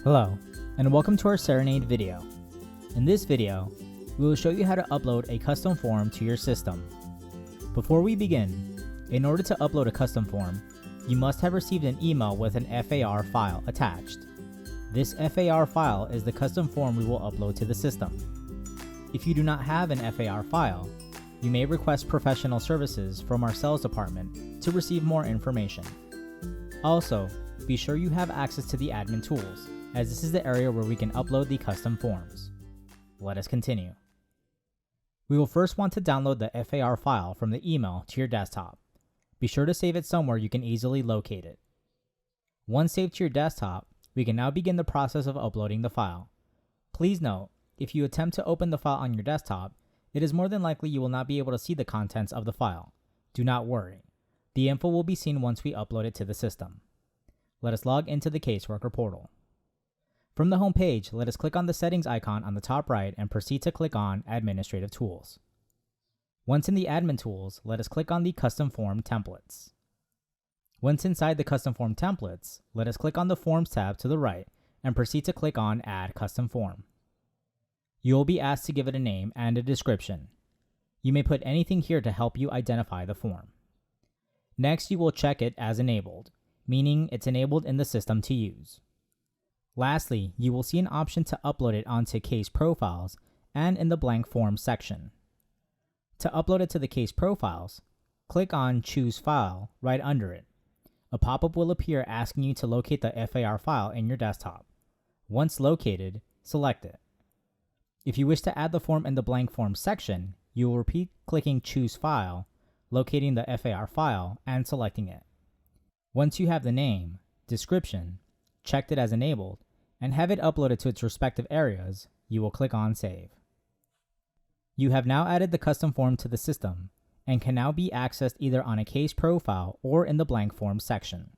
Hello, and welcome to our Cerenade video. In this video, we will show you how to upload a custom form to your system. Before we begin, in order to upload a custom form, you must have received an email with an FAR file attached. This FAR file is the custom form we will upload to the system. If you do not have an FAR file, you may request professional services from our sales department to receive more information. Also, be sure you have access to the admin tools, as this is the area where we can upload the custom forms. Let us continue. We will first want to download the FAR file from the email to your desktop. Be sure to save it somewhere you can easily locate it. Once saved to your desktop, we can now begin the process of uploading the file. Please note, if you attempt to open the file on your desktop, it is more than likely you will not be able to see the contents of the file. Do not worry. The info will be seen once we upload it to the system. Let us log into the caseworker portal. From the home page, let us click on the settings icon on the top right and proceed to click on Administrative Tools. Once in the Admin Tools, let us click on the Custom Form Templates. Once inside the Custom Form Templates, let us click on the Forms tab to the right and proceed to click on Add Custom Form. You will be asked to give it a name and a description. You may put anything here to help you identify the form. Next, you will check it as enabled, meaning it's enabled in the system to use. Lastly, you will see an option to upload it onto Case Profiles and in the Blank Forms section. To upload it to the Case Profiles, click on Choose File right under it. A pop-up will appear asking you to locate the FAR file in your desktop. Once located, select it. If you wish to add the form in the Blank Forms section, you will repeat clicking Choose File, locating the FAR file, and selecting it. Once you have the name, description, checked it as enabled, and have it uploaded to its respective areas, you will click on Save. You have now added the custom form to the system and can now be accessed either on a case profile or in the Blank Forms section.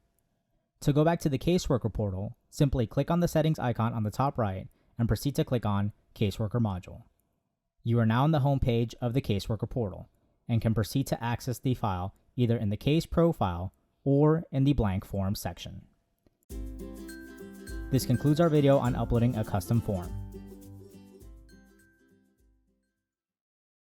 To go back to the caseworker portal, simply click on the settings icon on the top right and proceed to click on Caseworker Module. You are now on the home page of the caseworker portal and can proceed to access the file either in the case profile or in the Blank Forms section. This concludes our video on uploading a custom form.